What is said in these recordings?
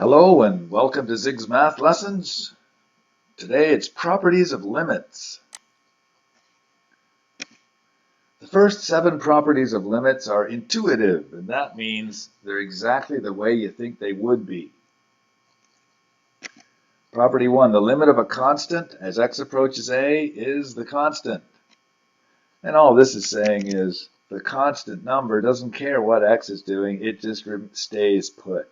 Hello and welcome to Zig's Math Lessons. Today it's properties of limits. The first 7 properties of limits are intuitive, and that means they're exactly the way you think they would be. Property 1, the limit of a constant as x approaches a is the constant. And all this is saying is the constant number doesn't care what x is doing, it just stays put.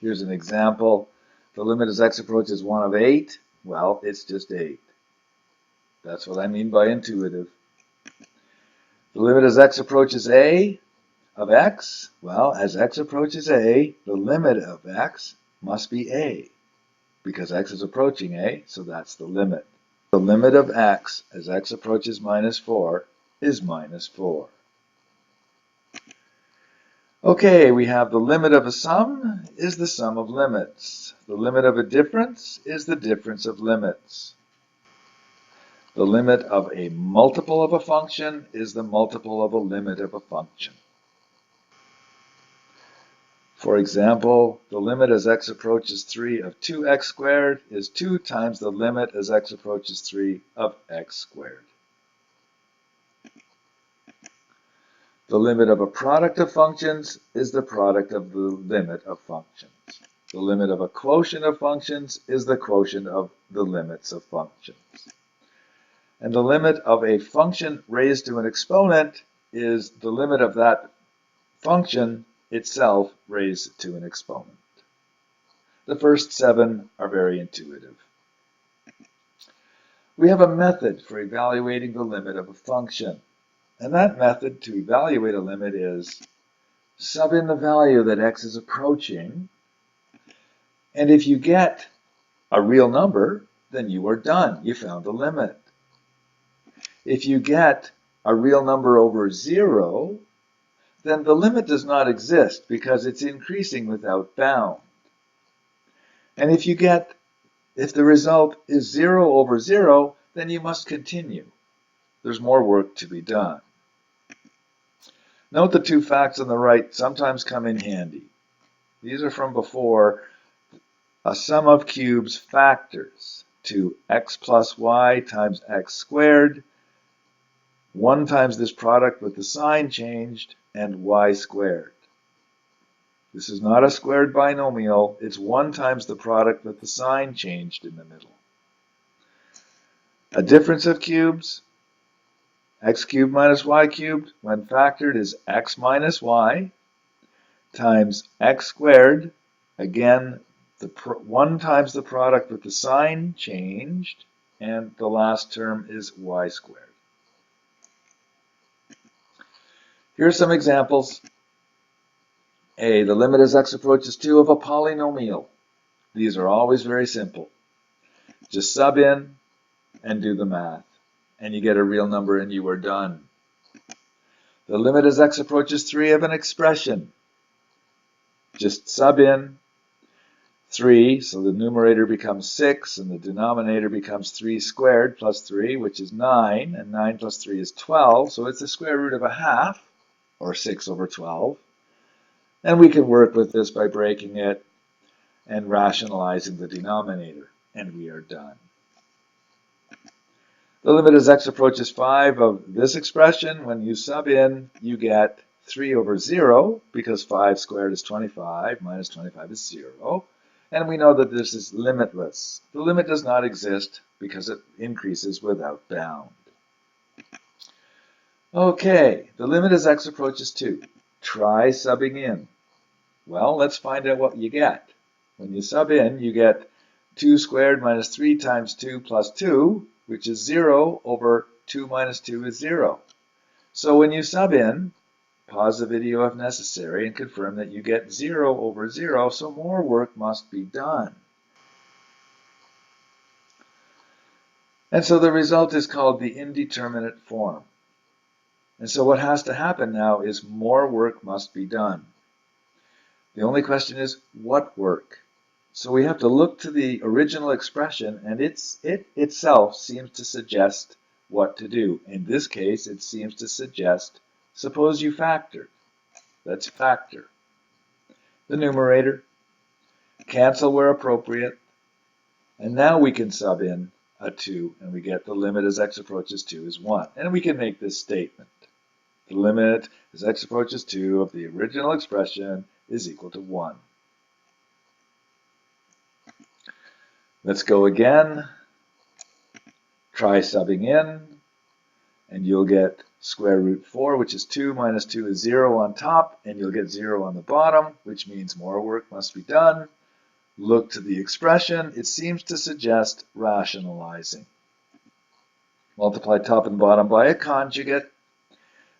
Here's an example. The limit as x approaches 1 of 8, well, it's just 8. That's what I mean by intuitive. The limit as x approaches a of x, well, as x approaches a, the limit of x must be a, because x is approaching a, so that's the limit. The limit of x as x approaches minus 4 is minus 4. Okay, we have the limit of a sum is the sum of limits. The limit of a difference is the difference of limits. The limit of a multiple of a function is the multiple of a limit of a function. For example, the limit as x approaches 3 of 2x squared is 2 times the limit as x approaches 3 of x squared. The limit of a product of functions is the product of the limit of functions. The limit of a quotient of functions is the quotient of the limits of functions. And the limit of a function raised to an exponent is the limit of that function itself raised to an exponent. The first 7 are very intuitive. We have a method for evaluating the limit of a function. And that method to evaluate a limit is sub in the value that x is approaching, and if you get a real number, then you are done. You found the limit. If you get a real number over 0, then the limit does not exist because it's increasing without bound. And if the result is 0 over 0, then you must continue. There's more work to be done. Note the 2 facts on the right sometimes come in handy. These are from before. A sum of cubes factors to x plus y times x squared, 1 times this product with the sign changed, and y squared. This is not a squared binomial, it's 1 times the product with the sign changed in the middle. A difference of cubes, x cubed minus y cubed, when factored, is x minus y times x squared, again, 1 times the product with the sign changed, and the last term is y squared. Here are some examples. A, the limit as x approaches 2 of a polynomial. These are always very simple. Just sub in and do the math, and you get a real number and you are done. The limit as x approaches 3 of an expression. Just sub in 3, so the numerator becomes 6, and the denominator becomes 3 squared plus 3, which is 9, and 9 plus 3 is 12, so it's the square root of a half, or 6 over 12. And we can work with this by breaking it and rationalizing the denominator, and we are done. The limit as x approaches 5 of this expression, when you sub in, you get 3 over 0, because 5 squared is 25, minus 25 is 0. And we know that this is limitless. The limit does not exist because it increases without bound. Okay, the limit as x approaches 2. Try subbing in. Well, let's find out what you get. When you sub in, you get 2 squared minus 3 times 2 plus 2, which is 0 over 2 minus 2 is 0. So when you sub in, pause the video if necessary and confirm that you get 0 over 0, so more work must be done. And so the result is called the indeterminate form. And so what has to happen now is more work must be done. The only question is, what work? So we have to look to the original expression, and it itself seems to suggest what to do. In this case, it seems to suggest, suppose you factor. Let's factor. The numerator, cancel where appropriate, and now we can sub in a 2, and we get the limit as x approaches 2 is 1. And we can make this statement. The limit as x approaches 2 of the original expression is equal to 1. Let's go again. Try subbing in, and you'll get square root 4, which is 2 minus 2 is 0 on top, and you'll get 0 on the bottom, which means more work must be done. Look to the expression. It seems to suggest rationalizing. Multiply top and bottom by a conjugate.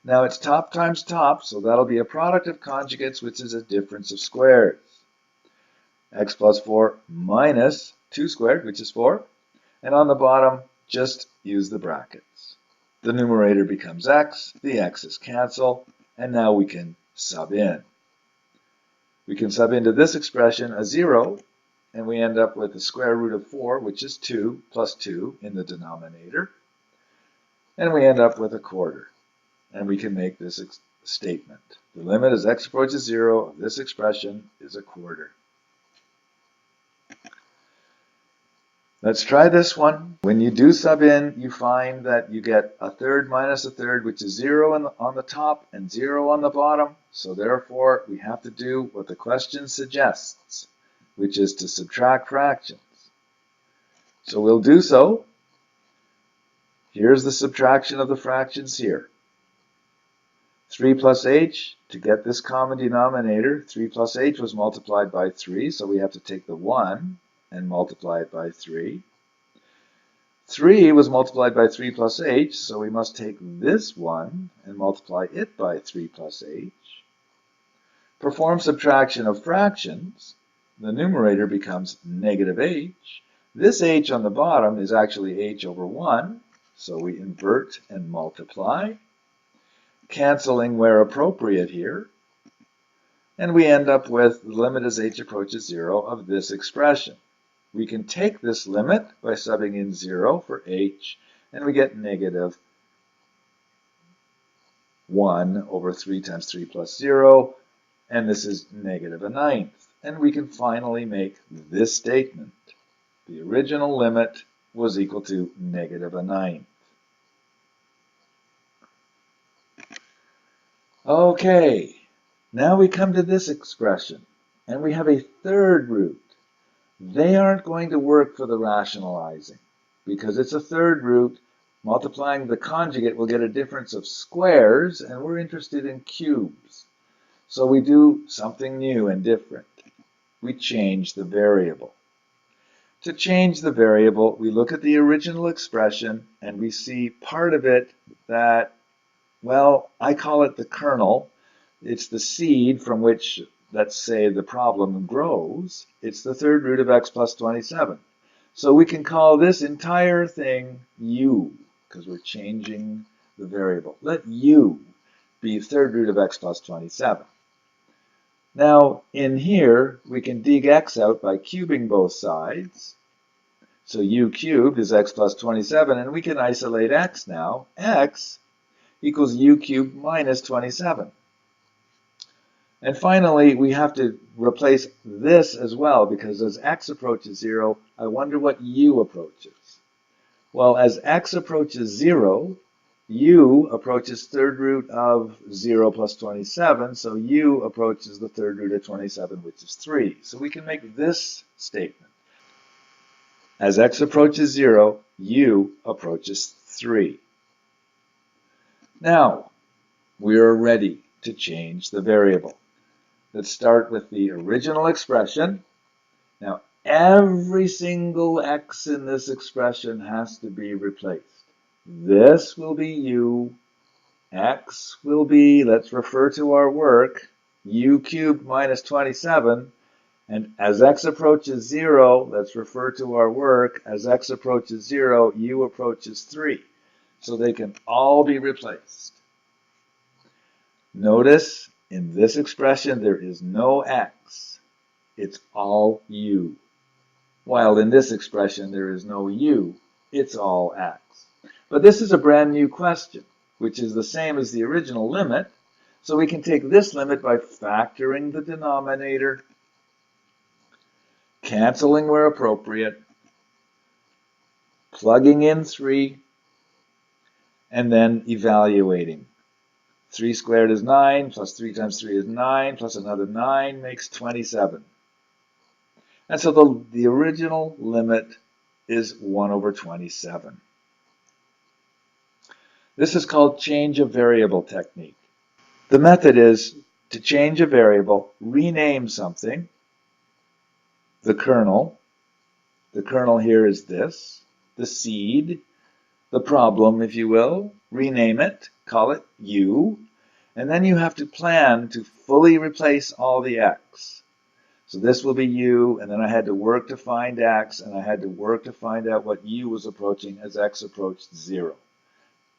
Now it's top times top, so that'll be a product of conjugates, which is a difference of squares. X plus 4 minus 2 squared, which is 4. And on the bottom, just use the brackets. The numerator becomes x, the x's cancel, and now we can sub in. We can sub into this expression a 0, and we end up with the square root of 4, which is 2, plus 2 in the denominator. And we end up with a quarter. And we can make this statement. The limit as x approaches 0 of this expression is a quarter. Let's try this one. When you do sub in, you find that you get a third minus a third, which is 0 on the top and 0 on the bottom. So therefore, we have to do what the question suggests, which is to subtract fractions. So we'll do so. Here's the subtraction of the fractions here. 3 plus h, to get this common denominator, 3 plus h was multiplied by 3, so we have to take the 1 and multiply it by 3. 3 was multiplied by 3 plus h, so we must take this 1 and multiply it by 3 plus h. Perform subtraction of fractions. The numerator becomes negative h. This h on the bottom is actually h over 1, so we invert and multiply, canceling where appropriate here, and we end up with the limit as h approaches 0 of this expression. We can take this limit by subbing in 0 for h, and we get negative 1 over 3 times 3 plus 0, and this is negative a ninth. And we can finally make this statement. The original limit was equal to negative a ninth. Okay, now we come to this expression, and we have a third root. They aren't going to work for the rationalizing, because it's a third root. Multiplying the conjugate will get a difference of squares, and we're interested in cubes. So we do something new and different. We change the variable. To change the variable, we look at the original expression, and we see part of it that, well, I call it the kernel. It's the seed from which, let's say, the problem grows. It's the third root of x plus 27. So we can call this entire thing u, because we're changing the variable. Let u be third root of x plus 27. Now, in here, we can dig x out by cubing both sides. So u cubed is x plus 27, and we can isolate x now. X equals u cubed minus 27. And finally, we have to replace this as well, because as x approaches 0, I wonder what u approaches. Well, as x approaches 0, u approaches third root of 0 plus 27, so u approaches the third root of 27, which is 3. So we can make this statement. As x approaches 0, u approaches 3. Now, we are ready to change the variable. Let's start with the original expression. Now, every single x in this expression has to be replaced. This will be u. X will be, let's refer to our work, u cubed minus 27. And as x approaches 0, let's refer to our work, as x approaches 0, u approaches 3. So they can all be replaced. Notice, in this expression, there is no x. It's all u. While in this expression, there is no u. It's all x. But this is a brand new question, which is the same as the original limit. So we can take this limit by factoring the denominator. canceling where appropriate, plugging in 3, and then evaluating. 3 squared is 9, plus 3 times 3 is 9, plus another 9 makes 27. And so the original limit is 1 over 27. This is called change of variable technique. The method is to change a variable, rename something, the kernel. The kernel here is this, the seed, the problem, if you will. Rename it, call it u, and then you have to plan to fully replace all the x. So this will be u, and then I had to work to find x, and I had to work to find out what u was approaching as x approached 0.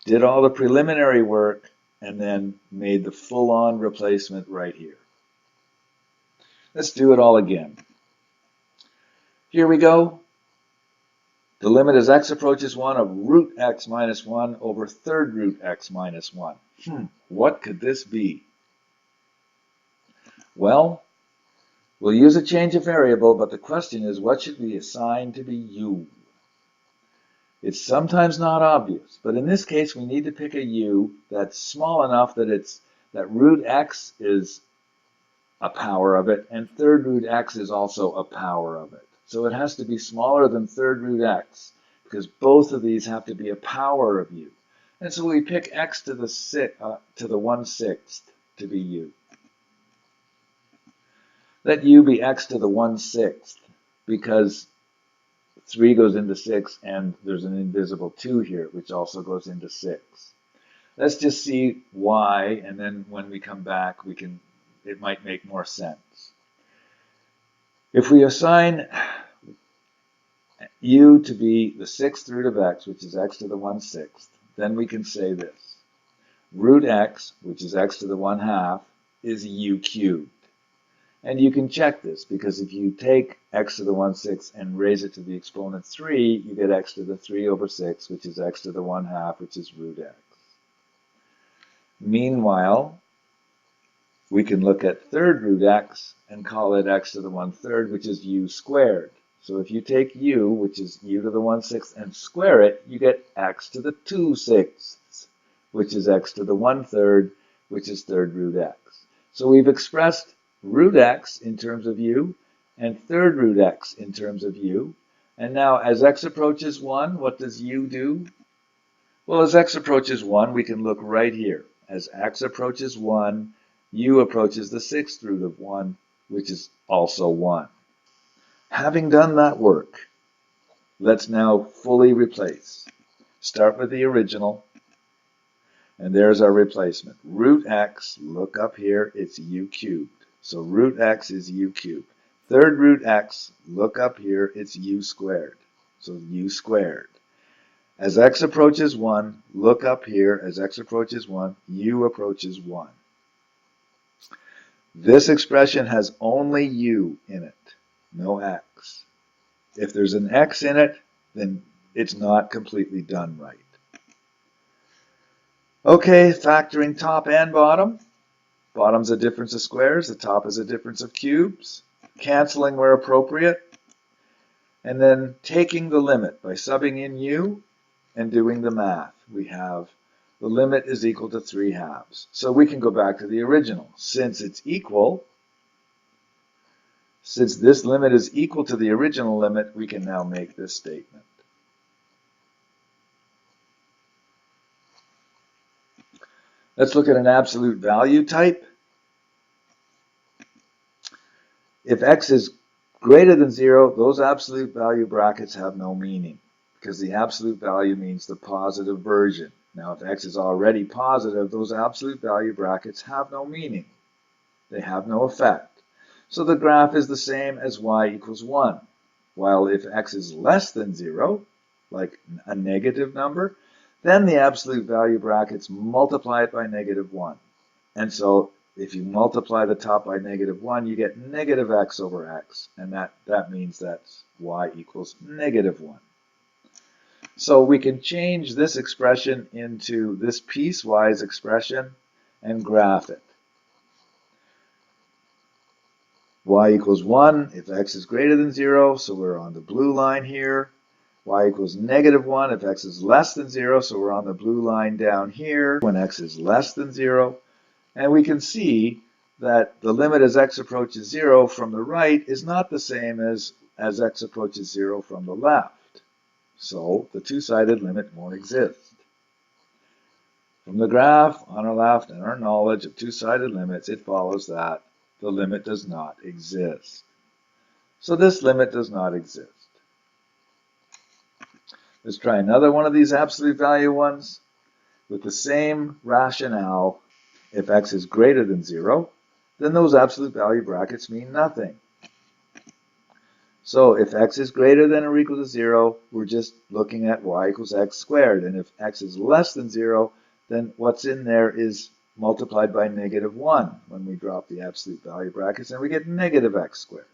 Did all the preliminary work, and then made the full-on replacement right here. Let's do it all again. Here we go. The limit as x approaches 1 of root x minus 1 over third root x minus 1. What could this be? Well, we'll use a change of variable, but the question is, what should we assign to be u? It's sometimes not obvious, but in this case we need to pick a u that's small enough that root x is a power of it, and third root x is also a power of it. So it has to be smaller than third root x, because both of these have to be a power of u. And so we pick x to the 1/6 to be u. Let u be x to the 1/6, because 3 goes into 6, and there's an invisible 2 here, which also goes into 6. Let's just see why, and then when we come back, it might make more sense. If we assign u to be the 6th root of x, which is x to the 1/6, then we can say this. Root x, which is x to the 1/2, is u cubed. And you can check this, because if you take x to the 1/6 and raise it to the exponent 3, you get x to the 3 over 6, which is x to the 1/2, which is root x. Meanwhile, we can look at third root x and call it x to the 1/3, which is u squared. So if you take u, which is u to the 1/6, and square it, you get x to the 2/6, which is x to the 1/3, which is third root x. So we've expressed root x in terms of u, and third root x in terms of u. And now, as x approaches 1, what does u do? Well, as x approaches 1, we can look right here. As x approaches 1, u approaches the 6th root of 1, which is also 1. Having done that work, let's now fully replace. Start with the original, and there's our replacement. Root x, look up here, it's u cubed. So root x is u cubed. Third root x, look up here, it's u squared. So u squared. As x approaches 1, look up here, as x approaches 1, u approaches 1. This expression has only u in it, no x. If there's an x in it, then it's not completely done right. Okay, factoring top and bottom. Bottom's a difference of squares, the top is a difference of cubes. Canceling where appropriate. And then taking the limit by subbing in u and doing the math. We have the limit is equal to 3/2. So we can go back to the original. Since this limit is equal to the original limit, we can now make this statement. Let's look at an absolute value type. If x is greater than 0, those absolute value brackets have no meaning, because the absolute value means the positive version. Now, if x is already positive, those absolute value brackets have no meaning. They have no effect. So the graph is the same as y equals 1. While if x is less than 0, like a negative number, then the absolute value brackets multiply it by -1. And so if you multiply the top by -1, you get negative x over x. And that means that's y equals -1. So we can change this expression into this piecewise expression and graph it. y equals 1 if x is greater than 0, so we're on the blue line here. Y equals negative 1 if x is less than 0, so we're on the blue line down here when x is less than 0. And we can see that the limit as x approaches 0 from the right is not the same as x approaches 0 from the left. So the two-sided limit won't exist. From the graph on our left and our knowledge of two-sided limits, it follows that the limit does not exist. So this limit does not exist. Let's try another one of these absolute value ones with the same rationale. If x is greater than 0, then those absolute value brackets mean nothing. So if x is greater than or equal to 0, we're just looking at y equals x squared. And if x is less than 0, then what's in there is multiplied by negative 1 when we drop the absolute value brackets, and we get negative x squared.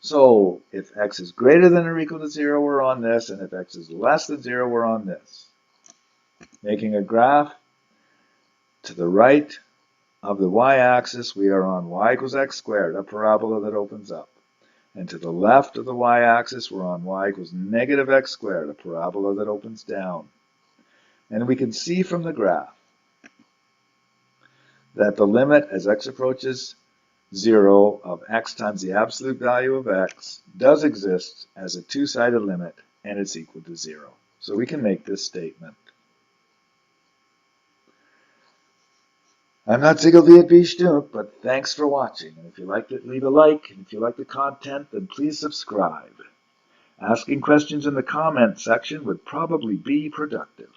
So if x is greater than or equal to 0, we're on this, and if x is less than 0, we're on this. Making a graph, to the right of the y-axis, we are on y equals x squared, a parabola that opens up. And to the left of the y-axis, we're on y equals negative x squared, a parabola that opens down. And we can see from the graph that the limit as x approaches 0 of x times the absolute value of x does exist as a two-sided limit, and it's equal to 0. So we can make this statement. I'm not Sigel Viet Bishtuk, but thanks for watching. And if you liked it, leave a like. And if you like the content, then please subscribe. Asking questions in the comment section would probably be productive.